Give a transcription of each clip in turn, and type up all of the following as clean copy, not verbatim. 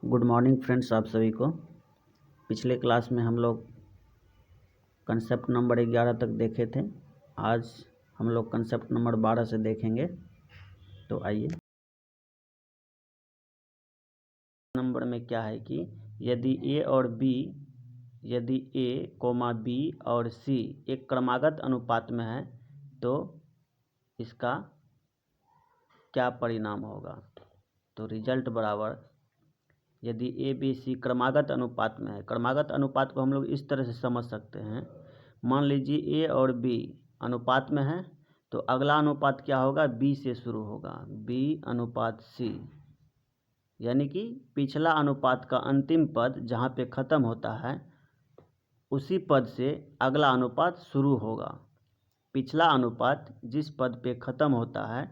Good morning friends, आप सभी को। पिछले क्लास में हम लोग कंसेप्ट नंबर 11 तक देखे थे। आज हम लोग कंसेप्ट नंबर 12 से देखेंगे। तो आइए। नंबर में क्या है कि यदि ए कोमा बी और सी एक क्रमागत अनुपात में है तो इसका क्या परिणाम होगा। तो रिजल्ट बराबर यदि ए बी सी क्रमागत अनुपात में है। क्रमागत अनुपात को हम लोग इस तरह से समझ सकते हैं। मान लीजिए ए और बी अनुपात में है तो अगला अनुपात क्या होगा, बी से शुरू होगा, बी अनुपात सी। यानी कि पिछला अनुपात का अंतिम पद जहाँ पे ख़त्म होता है उसी पद से अगला अनुपात शुरू होगा। पिछला अनुपात जिस पद पे ख़त्म होता है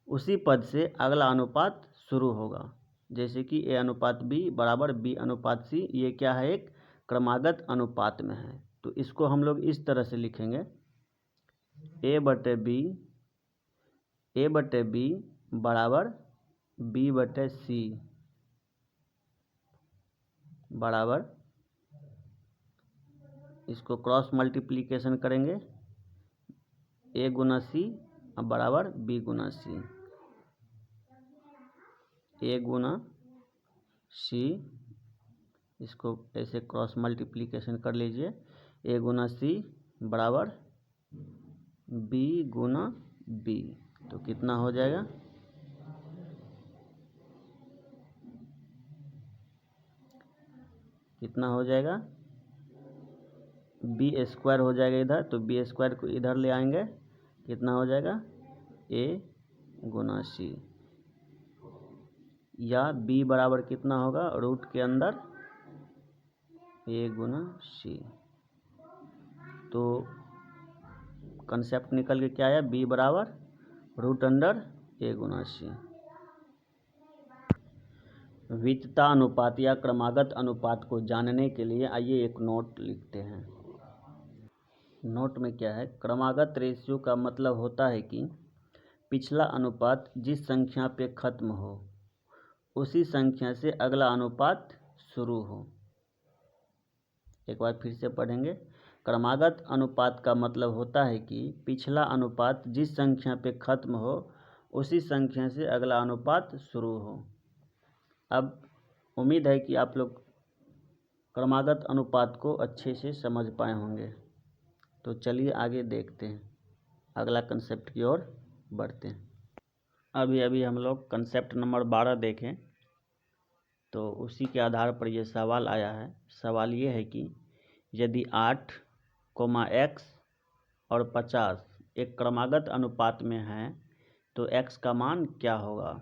उसी पद से अगला अनुपात शुरू होगा। जैसे कि ए अनुपात बी बराबर बी अनुपात सी, ये क्या है, एक क्रमागत अनुपात में है। तो इसको हम लोग इस तरह से लिखेंगे, ए बटे बी बराबर बी बटे सी बराबर, इसको क्रॉस मल्टीप्लिकेशन करेंगे, ए गुना सी बराबर बी गुना सी, ए गुना सी, इसको ऐसे क्रॉस मल्टीप्लिकेशन कर लीजिए, ए गुना सी बराबर बी गुना बी। तो कितना हो जाएगा, कितना हो जाएगा, बी स्क्वायर हो जाएगा इधर, तो बी स्क्वायर को इधर ले आएंगे, कितना हो जाएगा, ए गुना सी, या बी बराबर कितना होगा, रूट के अंदर ए गुना सी। तो कंसेप्ट निकल के क्या आया, बी बराबर रूट अंडर ए गुना सी। वितता अनुपात या क्रमागत अनुपात को जानने के लिए आइए एक नोट लिखते हैं। नोट में क्या है, क्रमागत रेशियो का मतलब होता है कि पिछला अनुपात जिस संख्या पे खत्म हो उसी संख्या से अगला अनुपात शुरू हो। एक बार फिर से पढ़ेंगे, क्रमागत अनुपात का मतलब होता है कि पिछला अनुपात जिस संख्या पे खत्म हो उसी संख्या से अगला अनुपात शुरू हो। अब उम्मीद है कि आप लोग क्रमागत अनुपात को अच्छे से समझ पाए होंगे। तो चलिए आगे देखते हैं, अगला कंसेप्ट की ओर बढ़ते हैं। अभी हम लोग कंसेप्ट नंबर 12 देखें तो उसी के आधार पर यह सवाल आया है। सवाल ये है कि यदि 8, x और 50 एक क्रमागत अनुपात में हैं तो x का मान क्या होगा।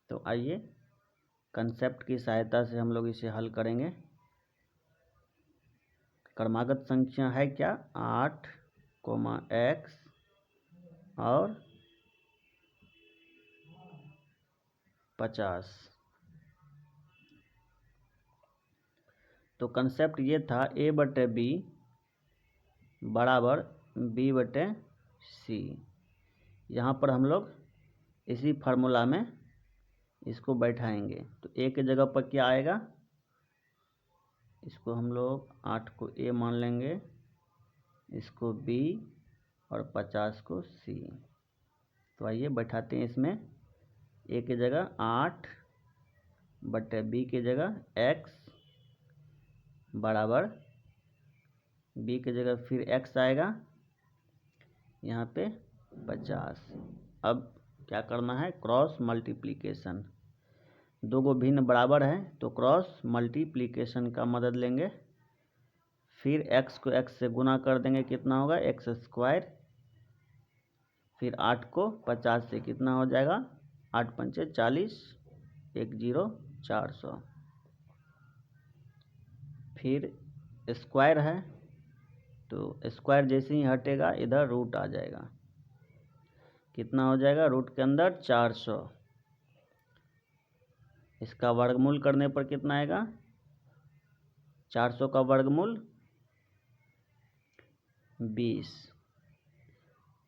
तो आइए कंसेप्ट की सहायता से हम लोग इसे हल करेंगे। क्रमागत संख्या है क्या, 8, x और 50। तो कंसेप्ट ये था, ए बटे बी बराबर बी बटे सी। यहाँ पर हम लोग इसी फार्मूला में इसको बैठाएंगे। तो ए के जगह पर क्या आएगा, इसको हम लोग 8 को ए मान लेंगे, इसको बी और 50 को सी। तो आइए बैठाते हैं इसमें, ए के जगह 8 बटे बी के जगह x बराबर बी के जगह फिर x आएगा, यहाँ पे 50। अब क्या करना है, क्रॉस मल्टीप्लिकेशन। दो गो भिन्न बराबर है तो क्रॉस मल्टीप्लिकेशन का मदद लेंगे। फिर x को x से गुना कर देंगे, कितना होगा, x स्क्वायर। फिर 8 को 50 से कितना हो जाएगा, 8 पंचे 40, 1 0 400। फिर स्क्वायर है तो स्क्वायर जैसे ही हटेगा इधर रूट आ जाएगा, कितना हो जाएगा, रूट के अंदर 400। इसका वर्गमूल करने पर कितना आएगा, 400 का वर्गमूल 20,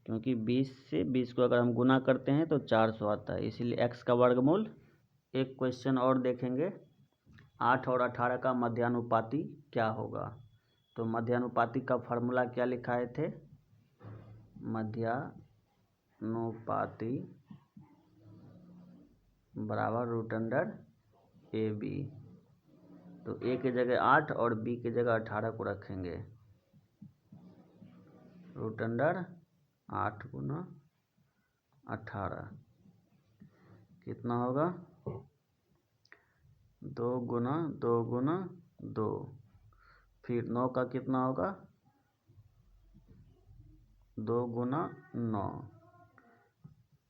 क्योंकि 20 से 20 को अगर हम गुना करते हैं तो 400 आता है, इसीलिए x का वर्गमूल एक क्वेश्चन और देखेंगे, 8 और 18 का मध्यानुपाती क्या होगा। तो मध्यानुपाती का फॉर्मूला क्या लिखाए थे, मध्यानुपाती बराबर रूट अंडर ए बी। तो ए की जगह 8 और बी की जगह 18 को रखेंगे, रूट अंडर 8 गुना 18 कितना होगा, 2 गुना 2 गुना 2। फिर 9 का कितना होगा, 2 गुना 9।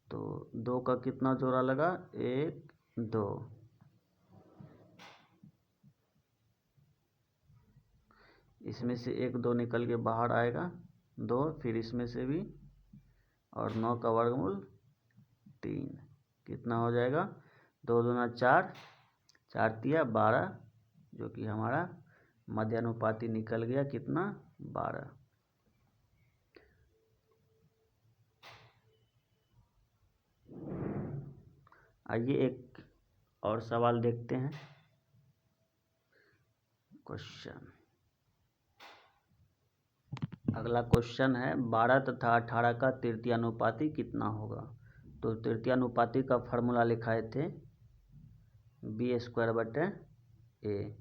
तो 2 का कितना जोड़ा लगा, 1 2। इसमें से 1 2 निकल के बाहर आएगा 2, फिर इसमें से भी, और 9 का वर्गमूल 3 कितना हो जाएगा, 2 दूना 4, 4 तिया 12, जो कि हमारा मध्यानुपाती निकल गया कितना, 12। आइए एक और सवाल देखते हैं। अगला क्वेश्चन है, 12 तथा 18 का तृतीयानुपाती कितना होगा। तो तृतीयानुपाती का फॉर्मूला लिखाए थे b² a,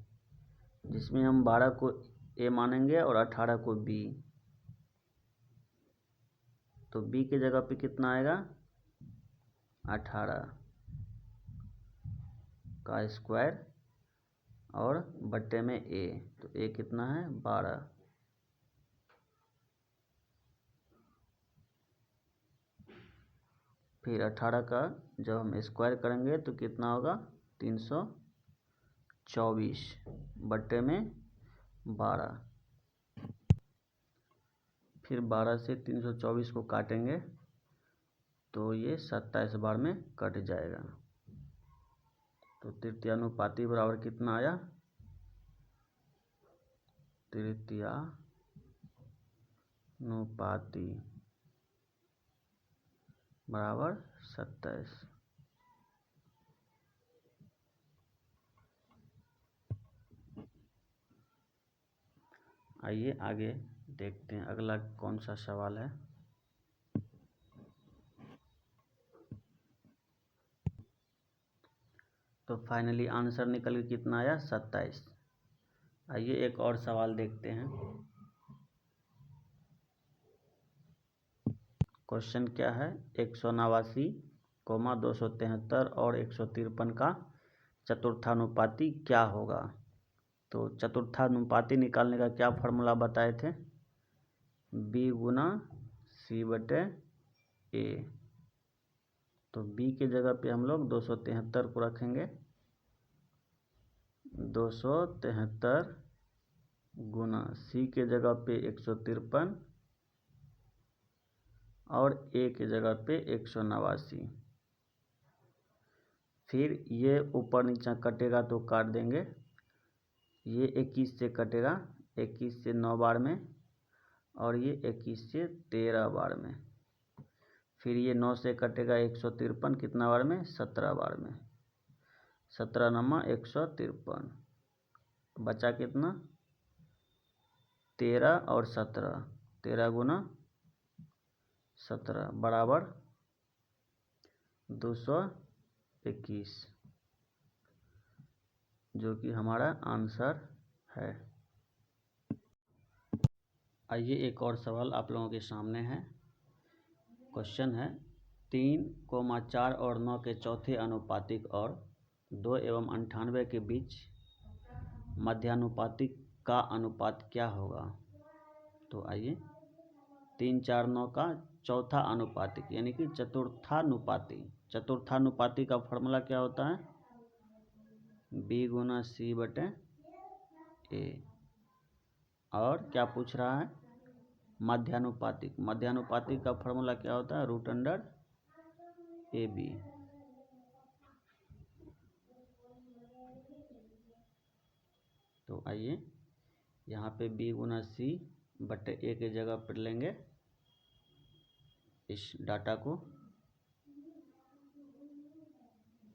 जिसमें हम 12 को a मानेंगे और 18 को b। तो b की जगह पे कितना आएगा, 18 का स्क्वायर और बट्टे में a। तो a कितना है, 12। फिर 18 का जब हम स्क्वायर करेंगे तो कितना होगा, 324 बट्टे में 12। फिर 12 से 324 को काटेंगे तो ये 27 बार में कट जाएगा। तो तृतीयानुपाती बराबर कितना आया, तृतीयानुपाती बराबर 27। आइए आगे देखते हैं अगला कौन सा सवाल है। तो फाइनली आंसर निकल के कितना आया, 27। आइए एक और सवाल देखते हैं। क्वेश्चन क्या है, 189, 273 और 153 का चतुर्थानुपाती क्या होगा। तो चतुर्थानुपाती निकालने का क्या फॉर्मूला बताए थे, b गुना c बटे a। तो b की जगह पे हम लोग 273 को रखेंगे, 273 गुना c के जगह पे 153 और a की जगह पे 189। फिर ये ऊपर नीचे कटेगा तो काट देंगे, ये 21 से कटेगा, 21 से 9 बार में, और ये 21 से 13 बार में। फिर ये 9 से कटेगा 153 कितना बार में, 17 बार में। 17 नमा 153, बचा कितना, 13 और 17, 13 गुना 17 बराबर 221, जो कि हमारा आंसर है। आइए एक और सवाल आप लोगों के सामने है। क्वेश्चन है, 3, 4 और 9 के चौथे अनुपातिक और 2 एवं 98 के बीच मध्यानुपातिक का अनुपात क्या होगा। तो आइए, 3, 4, 9 का चौथा अनुपातिक यानी कि चतुर्थानुपाती। चतुर्थानुपाती का फॉर्मूला क्या होता है, b गुना c बटे a। और क्या पूछ रहा है, मध्यानुपातिक। मध्यानुपातिक का फॉर्मूला क्या होता है, रूट अंडर ए बी। तो आइए यहाँ पे b गुना c बटे a के जगह पर लेंगे इस डाटा को,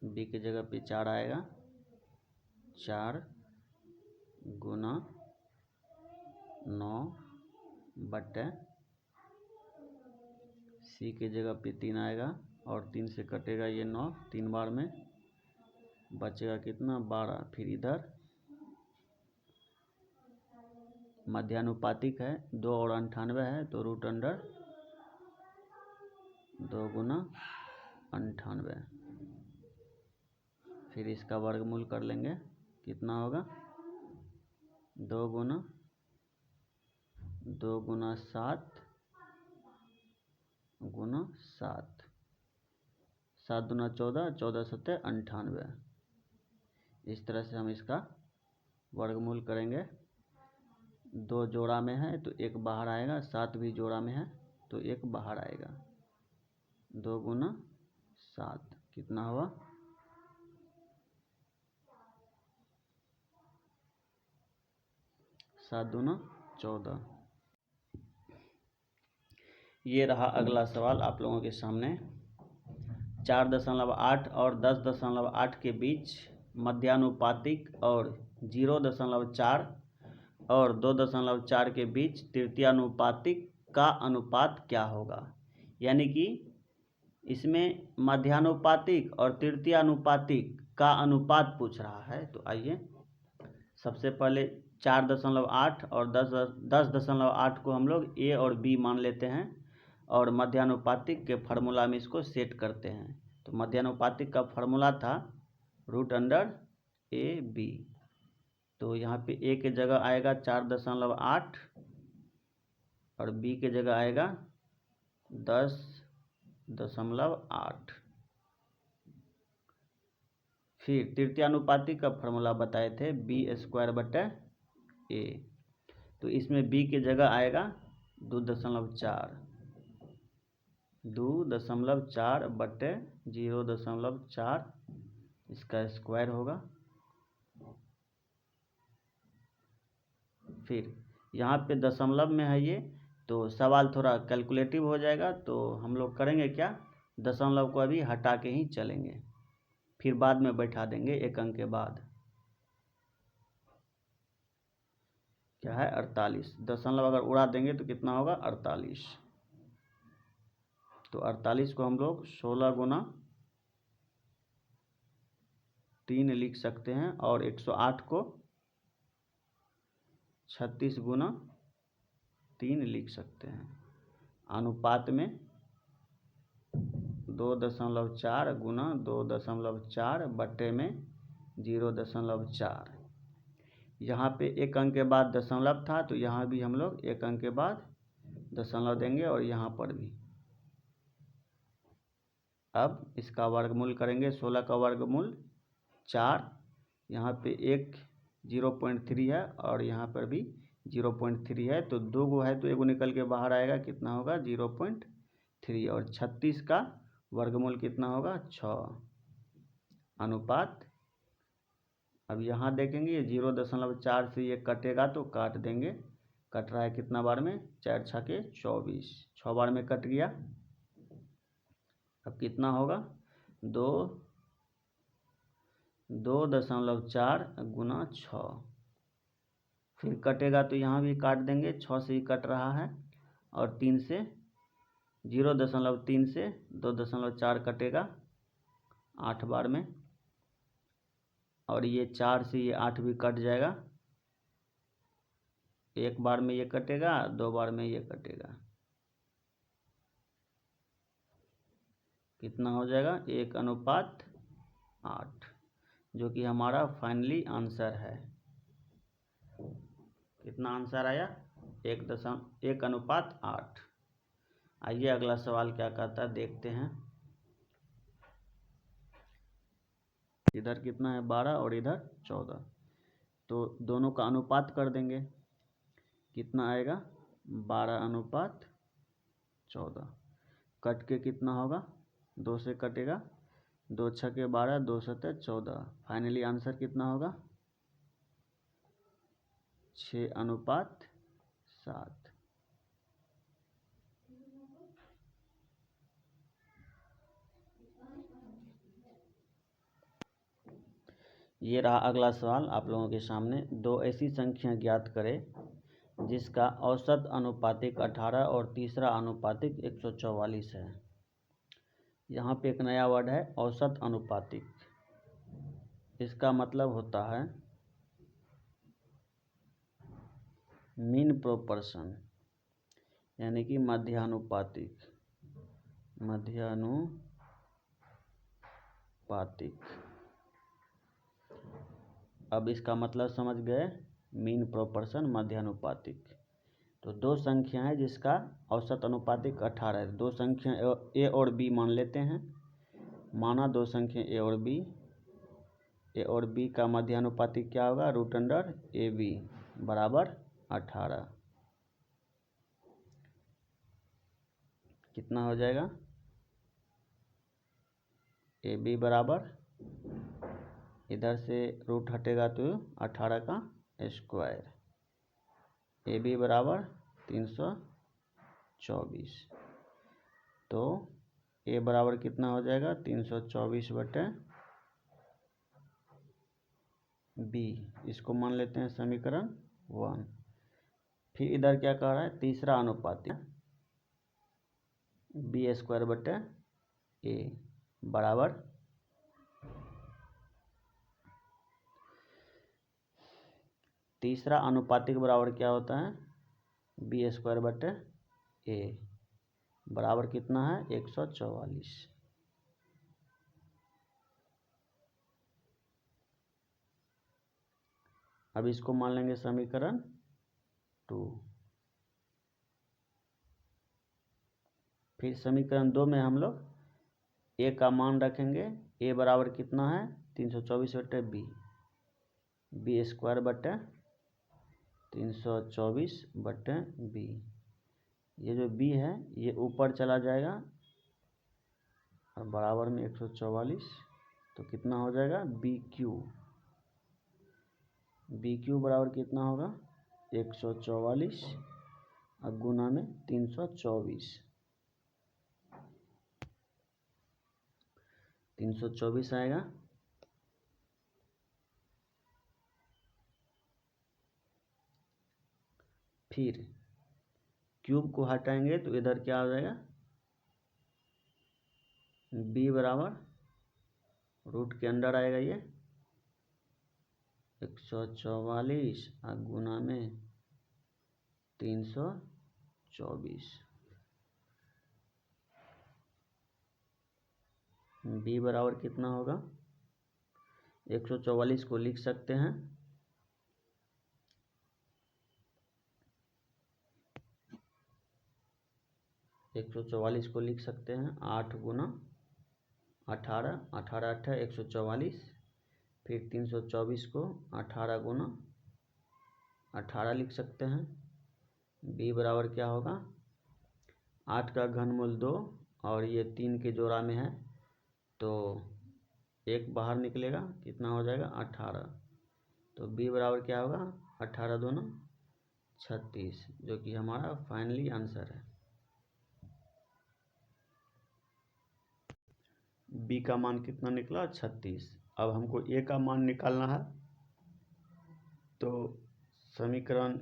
बी की जगह पे 4 आएगा, 4 गुना 9 बटे, सी की जगह पे 3 आएगा और 3 से कटेगा ये 9, 3 बार में बचेगा कितना 12। फिर इधर मध्यानुपातिक है, 2 और 98 है तो रूट अंडर 2 गुना 98। फिर इसका वर्गमूल कर लेंगे, कितना होगा 2 गुना 7 गुना 7, 7 दूना 14, 14 सत्ते 98। इस तरह से हम इसका वर्गमूल करेंगे। 2 जोड़ा में है तो 1 बाहर आएगा, 7 भी जोड़ा में है तो 1 बाहर आएगा। 2 गुना 7 कितना हुआ 7 दूना 14। ये रहा अगला सवाल आप लोगों के सामने। 4.8 और 10.8 के बीच मध्यानुपातिक और 0.4 और 2.4 के बीच तृतीयानुपातिक का अनुपात क्या होगा। यानी कि इसमें मध्यानुपातिक और तृतीयानुपातिक का अनुपात पूछ रहा है। तो आइए सबसे पहले 4.8 और 10.8 को हम लोग ए और बी मान लेते हैं और मध्यानुपातिक के फार्मूला में इसको सेट करते हैं। तो मध्यानुपातिक का फार्मूला था रूट अंडर ए बी। तो यहाँ पे ए के जगह आएगा 4.8 और बी के जगह आएगा 10.8। फिर तृतीयानुपातिक का फार्मूला बताए थे b² बटे ए। तो इसमें b के जगह आएगा 2.4 बटे 0.4, इसका स्क्वायर होगा। फिर यहाँ पे दशमलव में है ये, तो सवाल थोड़ा कैलकुलेटिव हो जाएगा। तो हम लोग करेंगे क्या, दशमलव को अभी हटा के ही चलेंगे, फिर बाद में बैठा देंगे एक अंक के बाद। क्या है 48, दशमलव अगर उड़ा देंगे तो कितना होगा 48। तो 48 को हम लोग 16 गुना 3 लिख सकते हैं और 108 को 36 गुना 3 लिख सकते हैं। अनुपात में 2.4 गुना 2.4 बटे में 0.4। यहाँ पे एक अंक के बाद दशमलव था तो यहाँ भी हम लोग एक अंक के बाद दशमलव देंगे और यहाँ पर भी। अब इसका वर्गमूल करेंगे, 16 का वर्गमूल 4, यहाँ पे एक 0.3 है और यहाँ पर भी 0.3 है, तो 2 गो है तो एगो निकल के बाहर आएगा, कितना होगा 0.3। और 36 का वर्गमूल कितना होगा 6। अनुपात अब यहाँ देखेंगे ये 0.4 से ये कटेगा तो काट देंगे, कट रहा है कितना बार में 4 छके 24, 6 बार में कट गया। अब कितना होगा 2.4 गुना 6। फिर कटेगा तो यहाँ भी काट देंगे, 6 से ही कट रहा है और 3 से 0.3 से 2.4 कटेगा 8 बार में, और ये 4 से ये 8 भी कट जाएगा, एक बार में ये कटेगा 2 बार में ये कटेगा, कितना हो जाएगा 1:8, जो कि हमारा फाइनली आंसर है। कितना आंसर आया 1:8। आइए अगला सवाल क्या कहता है देखते हैं। इधर कितना है 12 और इधर 14, तो दोनों का अनुपात कर देंगे, कितना आएगा 12:14। कट के कितना होगा 2 से कटेगा, 2 छके 12, 2 सत्ते 14। फाइनली आंसर कितना होगा 6:7। ये रहा अगला सवाल आप लोगों के सामने। दो ऐसी संख्या ज्ञात करें जिसका औसत अनुपातिक 18 और तीसरा अनुपातिक 144 है। यहाँ पे एक नया वर्ड है, औसत अनुपातिक। इसका मतलब होता है मीन प्रोपोर्शन, यानी कि मध्यानुपातिक। अब इसका मतलब समझ गए, मीन प्रोपोर्शन मध्यानुपातिक। तो दो संख्या है जिसका औसत अनुपातिक 18 है। दो संख्या ए और बी मान लेते हैं। माना दो संख्या ए और बी का मध्यानुपातिक क्या होगा, √AB बराबर 18। कितना हो जाएगा, AB बराबर, इधर से रूट हटेगा तो 18 का स्क्वायर, AB बराबर 324। तो A बराबर कितना हो जाएगा, 324/B। इसको मान लेते हैं समीकरण 1। फिर इधर क्या कह रहा है, तीसरा अनुपात B² बराबर तीसरा अनुपातिक बराबर क्या होता है, B² बराबर कितना है, 144। अब इसको मान लेंगे समीकरण 2। फिर समीकरण 2 में हम लोग A का मान रखेंगे। A बराबर कितना है, 324/B, B²324/B। ये जो B है ये ऊपर चला जाएगा और बराबर में 144। तो कितना हो जाएगा, BQ बराबर कितना होगा, 144 और गुना में 324। 324 आएगा। फिर क्यूब को हटाएंगे तो इधर क्या हो जाएगा, B बराबर रूट के अंदर आएगा ये 144 और गुना में 324। B बराबर कितना होगा, 144 को लिख सकते हैं 8 गुना 18, 18 144। फिर 324 को 18 गुना 18 लिख सकते हैं। B बराबर क्या होगा, 8 का घनमूल 2 और ये 3 के जोड़ा में है तो 1 बाहर निकलेगा, कितना हो जाएगा, 18। तो B बराबर क्या होगा, 18 दूना 36, जो कि हमारा फाइनली आंसर है। B का मान कितना निकला, 36। अब हमको A का मान निकालना है। तो समीकरण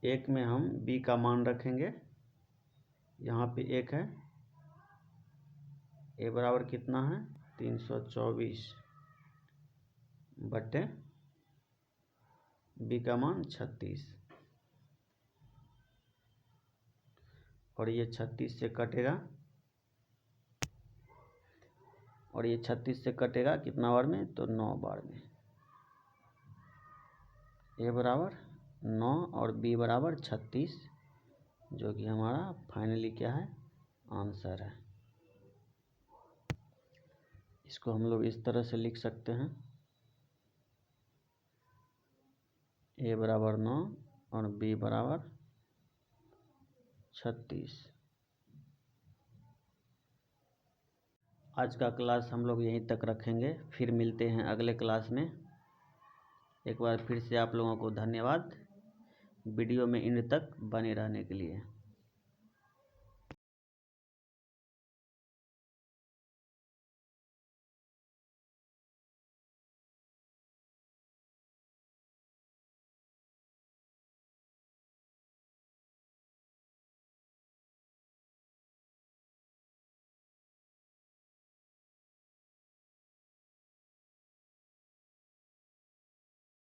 1 में हम B का मान रखेंगे। यहाँ पे 1 है, A बराबर कितना है, 324/B का मान 36। और ये 36 से कटेगा, कितना बार में, तो 9 बार में। A बराबर 9 और B बराबर 36, जो कि हमारा फाइनली क्या है, आंसर है। इसको हम लोग इस तरह से लिख सकते हैं, A बराबर 9 और B बराबर 36। आज का क्लास हम लोग यहीं तक रखेंगे, फिर मिलते हैं अगले क्लास में। एक बार फिर से आप लोगों को धन्यवाद वीडियो में एंड तक बने रहने के लिए।